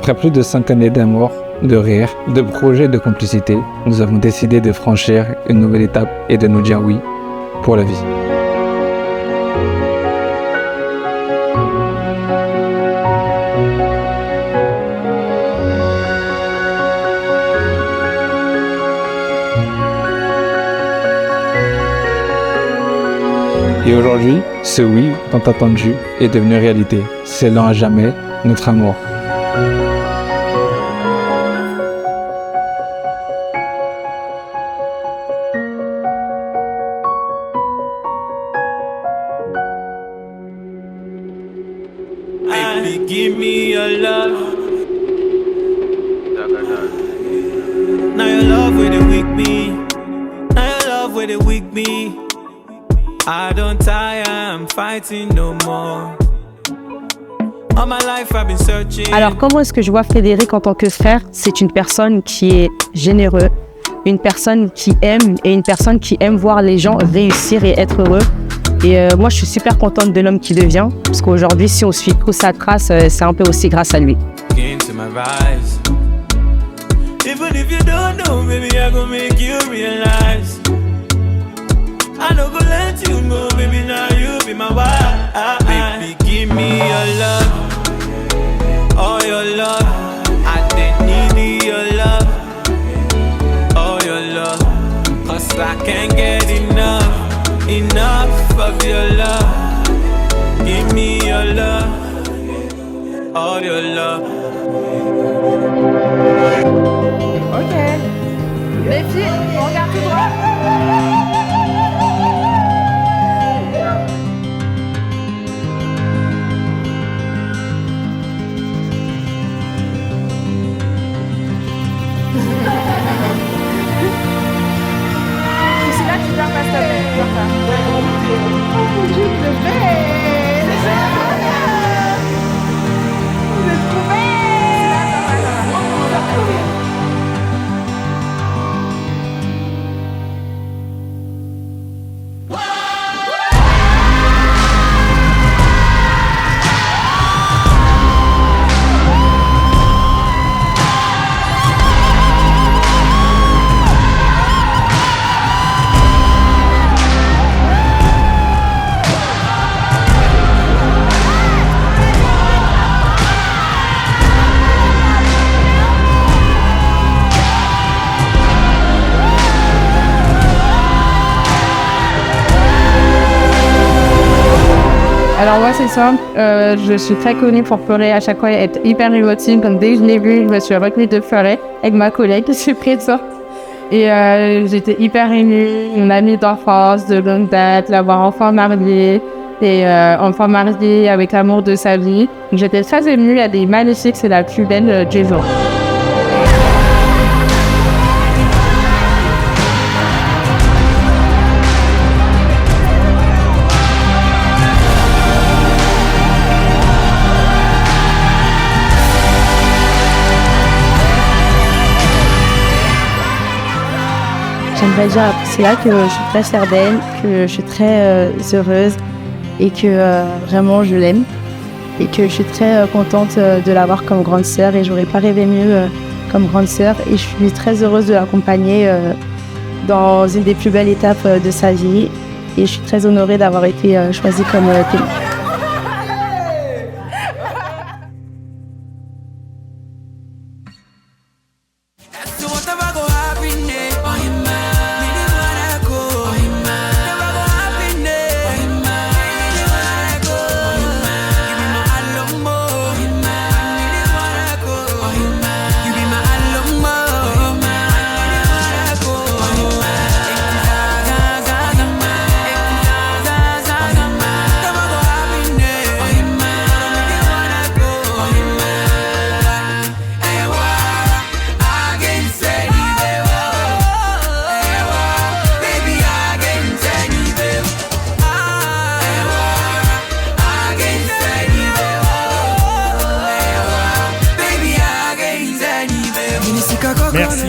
Après plus de 5 années d'amour, de rire, de projets et de complicité, nous avons décidé de franchir une nouvelle étape et de nous dire oui pour la vie. Et aujourd'hui, ce oui tant attendu est devenu réalité, scellant à jamais notre amour. Baby, give me your love. Now your love with it weak me. Now your love with it weak me. I don't tire, I'm fighting no more. All my life I've been searching. Alors, comment est-ce que je vois Frédéric en tant que frère? C'est une personne qui est généreuse, une personne qui aime et une personne qui aime voir les gens réussir et être heureux. Et moi, je suis super contente de l'homme qui devient, parce qu'aujourd'hui, si on suit toute sa trace, c'est un peu aussi grâce à lui. Into my rise. Even if you don't know, baby, I gon' make you realize. I don't go let you go, baby, now you be my wife. Baby, give me your love, all your love. I didn't need your love, all your love. Cause I can't get enough of your love. Give me your love, all your love. Ok. Les filles, on regarde tout droit. C'est là que tu viens passer ta tête, comme ça. Oh mon Dieu, le bébé. Vous êtes trop belle. Ça va. Alors moi c'est simple, je suis très connue pour pleurer à chaque fois et être hyper émotive. Comme dès que je l'ai vu, je me suis retenue de pleurer avec ma collègue qui s'est présente. Et j'étais hyper émue, mon amie d'enfance, de longue date, l'avoir enfin mariée. Et enfin mariée avec l'amour de sa vie. Donc, j'étais très émue, elle est magnifique, c'est la plus belle du jour. J'aimerais dire à Priscilla que je suis très fière d'elle, que je suis très heureuse et que vraiment je l'aime. Et que je suis très contente de l'avoir comme grande sœur et j'aurais pas rêvé mieux comme grande sœur. Et je suis très heureuse de l'accompagner dans une des plus belles étapes de sa vie. Et je suis très honorée d'avoir été choisie comme témoin.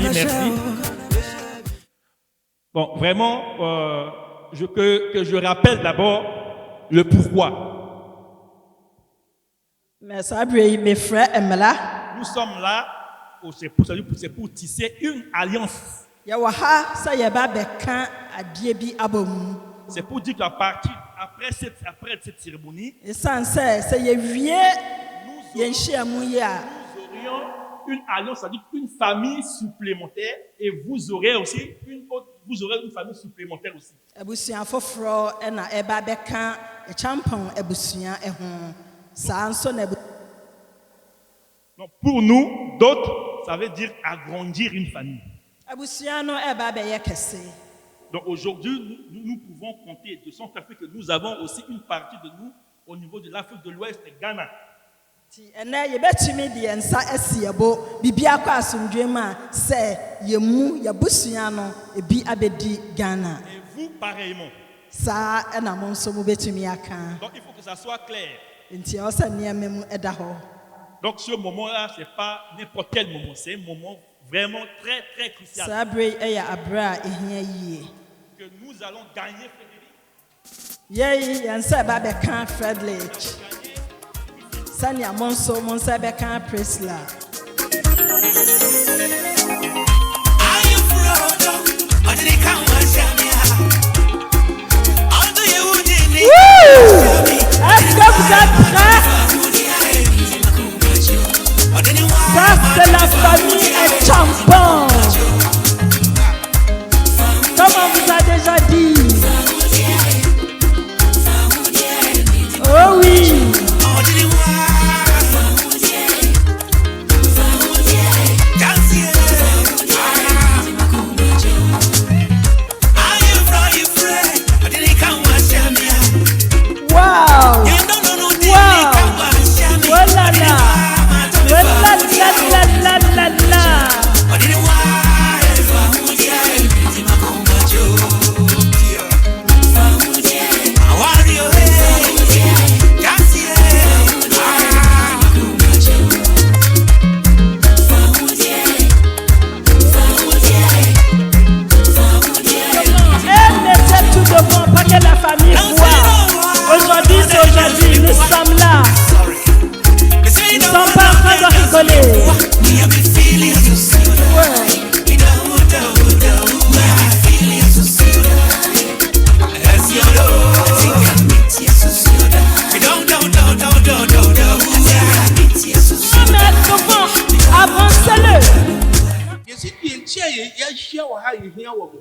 Merci. Bon, vraiment, que je rappelle d'abord le pourquoi. Mais ça a mes frères et là, nous sommes là, c'est pour tisser une alliance. C'est pour dire qu'à partir, après cette cérémonie, nous aurions une alliance, c'est-à-dire une famille supplémentaire, et vous aurez aussi une famille supplémentaire aussi. Donc pour nous, d'autres, ça veut dire agrandir une famille. Donc aujourd'hui, nous pouvons compter de son fait que nous avons aussi une partie de nous au niveau de l'Afrique de l'Ouest et Ghana. Et vous, pareillement. Donc il faut que ça soit clair. Donc ce moment-là, ce n'est pas n'importe quel moment, c'est un moment vraiment très très crucial. Que nous allons gagner Frédéric. Sanya Monso Monsa Beka Presla. Est-ce que vous êtes prêts? Ça c'est la famille et Champon. Comme on vous a déjà dit. Oh oui.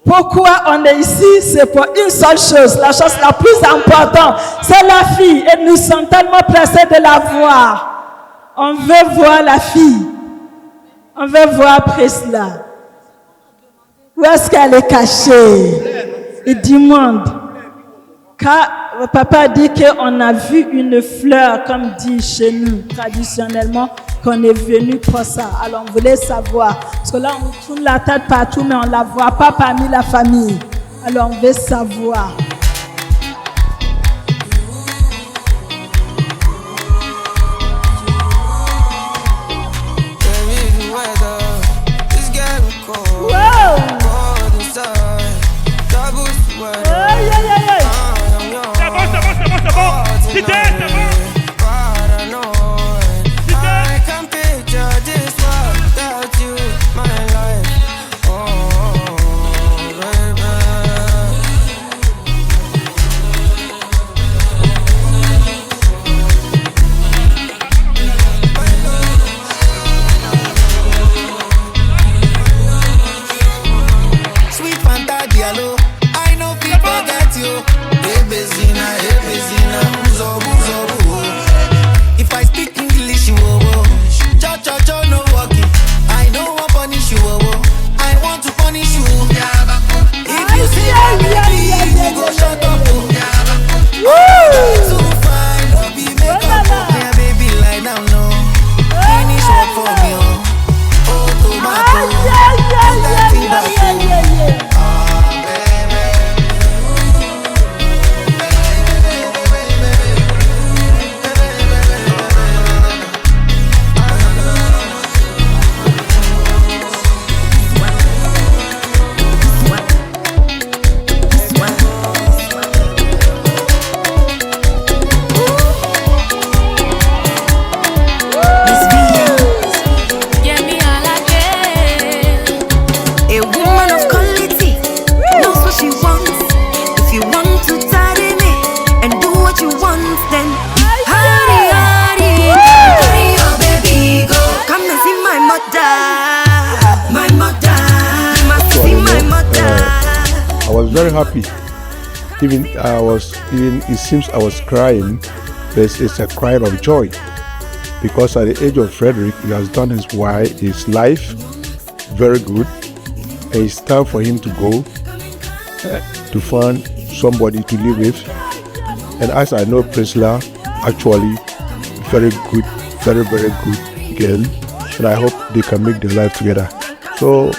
Pourquoi on est ici? C'est pour une seule chose, la chose la plus importante, c'est la fille. Et nous sommes tellement pressés de la voir. On veut voir la fille. On veut voir Priscilla. Où est-ce qu'elle est cachée? Il demande. Car papa dit qu'on a vu une fleur, comme dit chez nous, traditionnellement, qu'on est venu pour ça. Alors on voulait savoir. Parce que là, on tourne la tête partout, mais on ne la voit pas parmi la famille. Alors on veut savoir. very happy. Even it seems I was crying. It's a cry of joy because at the age of Frederick, he has done his life very good, and it's time for him to go to find somebody to live with. And as I know Priscilla, actually very good, very good girl, and I hope they can make their life together. So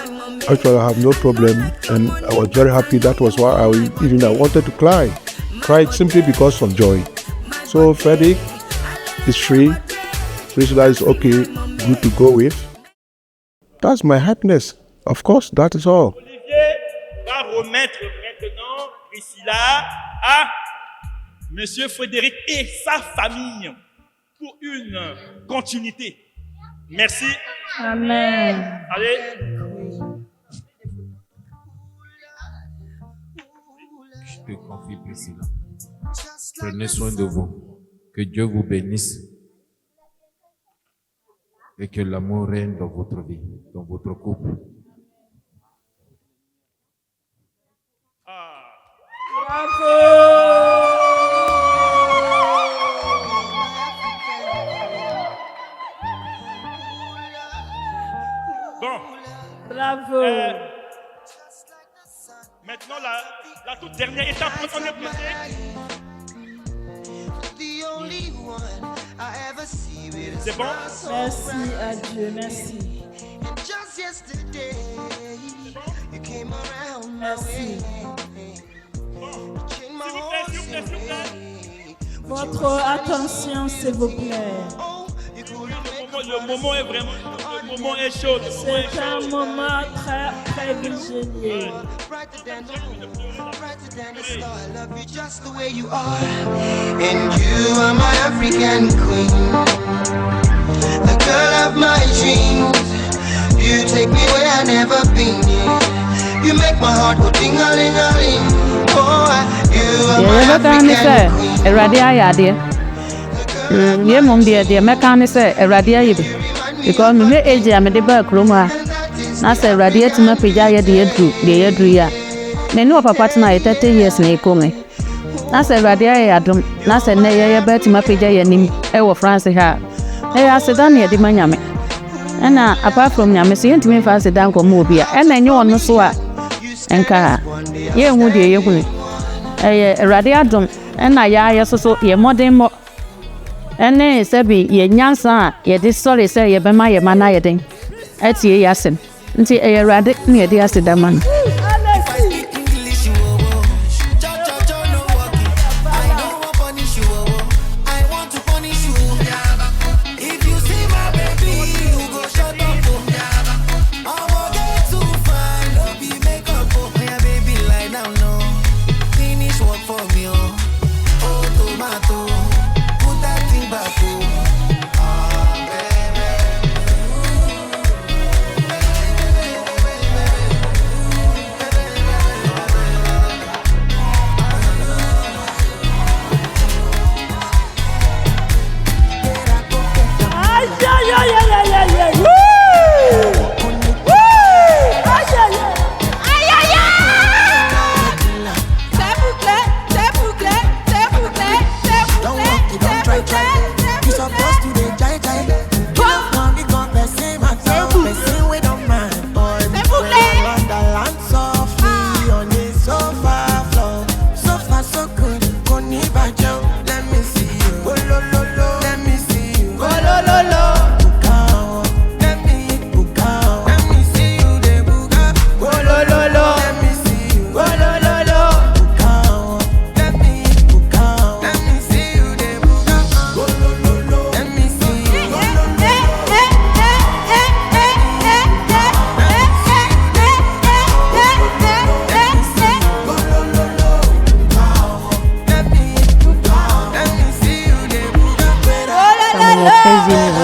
actually I have no problem, and I was very happy. That was why I wanted to cry simply because of joy. So Frederick is free, Priscilla is okay, good to go with. That's my happiness. Of course, that is all. Olivier va remettre maintenant Priscilla à Monsieur Frédéric et sa famille pour une continuité. Merci. Amen. Allez. Je te confie, Priscilla. Prenez soin de vous. Que Dieu vous bénisse. Et que l'amour règne dans votre vie, dans votre couple. Bon. Bravo. Maintenant, la toute dernière étape, on est pressé. C'est bon? Merci à Dieu, merci. Merci. S'il vous plaît. Votre attention, s'il vous plaît. Le moment est vraiment, le moment est chaud. C'est un moment très privilégié. And you are my African queen, the girl of my dreams. You take me where I never been. You make my heart go ding-a-ling-a-ling. Oh, you are my African queen. Yeah, mom dear, the mechanic say a radia because me age am the back room. Na say radia to my pijaya the Edria. Me no papa tonight 30 years na ikome. Na say radia adum, na say na ya bet my pijaya nim e wo France ha. E asedan ye di manyame. Na apart from nyame say ntimi fa asedan ko mo bia. E na nye ono so a enka ye hu de ye hu. Radia adum na ya so ye modern mo. Ene sebi ye nyansa ye de sorry say ye bema ye mana ye den etie yasen nti ye rade ne ye de asedaman.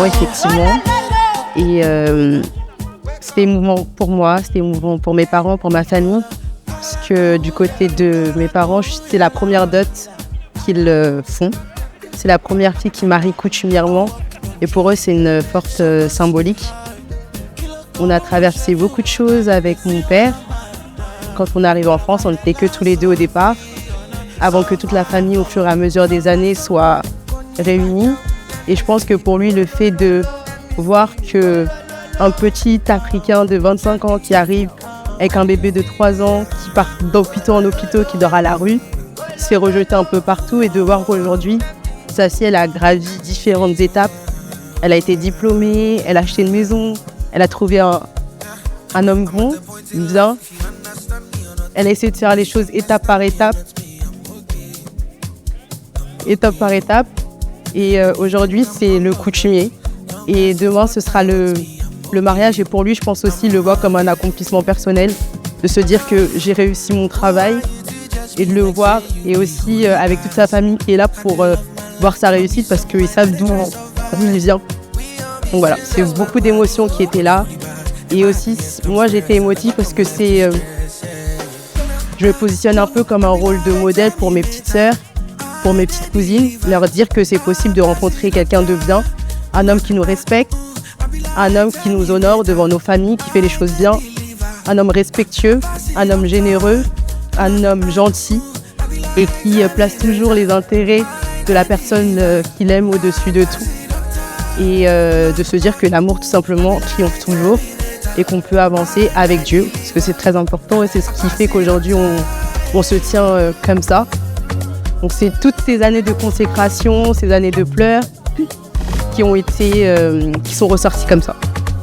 Effectivement, et c'était émouvant pour moi, c'était émouvant pour mes parents, pour ma famille, parce que du côté de mes parents, c'est la première dot qu'ils font, c'est la première fille qui marie coutumièrement, et pour eux c'est une forte symbolique. On a traversé beaucoup de choses avec mon père, quand on est arrivé en France, on n'était que tous les deux au départ, avant que toute la famille, au fur et à mesure des années, soit réunie. Et je pense que pour lui, le fait de voir qu'un petit Africain de 25 ans qui arrive avec un bébé de 3 ans, qui part d'hôpitaux en hôpitaux, qui dort à la rue, se fait rejeter un peu partout, et de voir qu'aujourd'hui, sa fille, elle a gravi différentes étapes. Elle a été diplômée, elle a acheté une maison, elle a trouvé un homme bon, bien. Elle a essayé de faire les choses étape par étape. Et aujourd'hui, c'est le coutumier. Et demain, ce sera le mariage. Et pour lui, je pense aussi le voir comme un accomplissement personnel, de se dire que j'ai réussi mon travail et de le voir. Et aussi avec toute sa famille qui est là pour voir sa réussite, parce qu'ils savent d'où il vient. Donc voilà, c'est beaucoup d'émotions qui étaient là. Et aussi, moi, j'étais émotive parce que je me positionne un peu comme un rôle de modèle pour mes petites sœurs, pour mes petites cousines, leur dire que c'est possible de rencontrer quelqu'un de bien, un homme qui nous respecte, un homme qui nous honore devant nos familles, qui fait les choses bien, un homme respectueux, un homme généreux, un homme gentil et qui place toujours les intérêts de la personne qu'il aime au-dessus de tout. Et de se dire que l'amour, tout simplement, triomphe toujours et qu'on peut avancer avec Dieu, parce que c'est très important et c'est ce qui fait qu'aujourd'hui on se tient comme ça. Donc c'est toutes ces années de consécration, ces années de pleurs qui sont ressorties comme ça.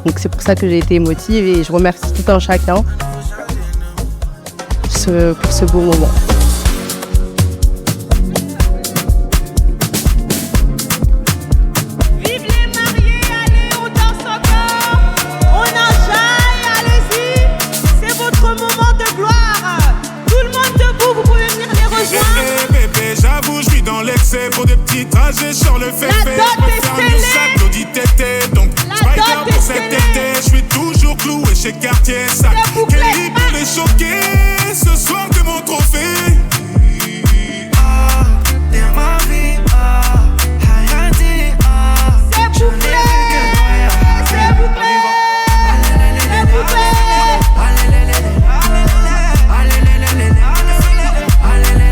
Donc c'est pour ça que j'ai été émotive et je remercie tout un chacun pour ce beau moment. Pour des petits trajets sur le fait. Je préfère mieux ça que l'audit tété. Donc Spider pour cet été. Je suis toujours cloué chez Cartier Sac. Kelly pour les choquer. Ce soir que mon trophée. T'es ma vie. Hayati. C'est bouclé. C'est bouclé.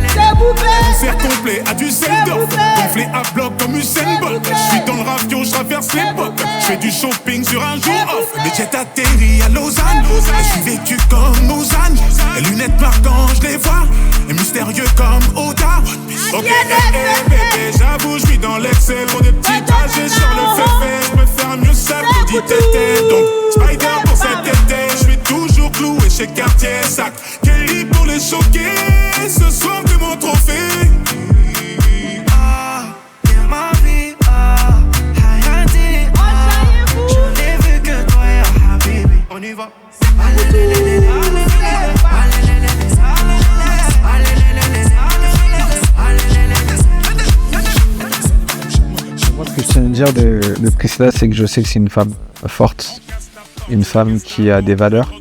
C'est bouclé. Concert complet à Düsseldorf, gonflé à bloc comme Usain Bolt. Je suis dans le ravio, je traverse l'époque. Je fais du shopping sur un jour off. Les jets atterris à Lausanne. Je suis vêtu comme Lausanne. Les lunettes marquant, je les vois. Et mystérieux comme Oda. Ok, bébé, j'avoue, je suis dans l'excès. Pour des petits trajets sur le fait. Je préfère mieux ça que l'audit tété. Donc Spider pour cet été. Je suis toujours cloué chez Cartier Sac. Kelly pour les choquer. Ce soir que mon trophée. T'es ma vie. Hayati. Je n'ai vu que toi, Habibi. On y va. Moi, ce que je tiens à dire de Priscilla, c'est que je sais que c'est une femme forte, une femme qui a des valeurs.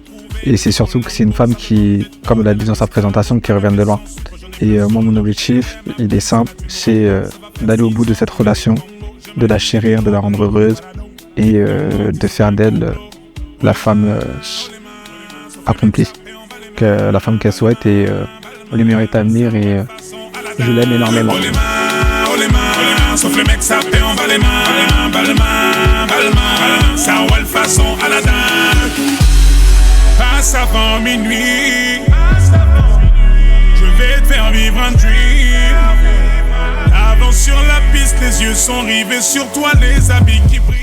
Et c'est surtout que c'est une femme qui, comme elle a dit dans sa présentation, qui revient de loin. Et moi, mon objectif, il est simple, c'est d'aller au bout de cette relation, de la chérir, de la rendre heureuse et de faire d'elle la femme accomplie, la femme qu'elle souhaite et le mérite à venir et je l'aime énormément. Sauf les mecs sapés, on va les mains, balmain, ça roule façon à la dame. Passe avant minuit, je vais te faire vivre un dream. Avance sur la piste, les yeux sont rivés sur toi, les habits qui brillent.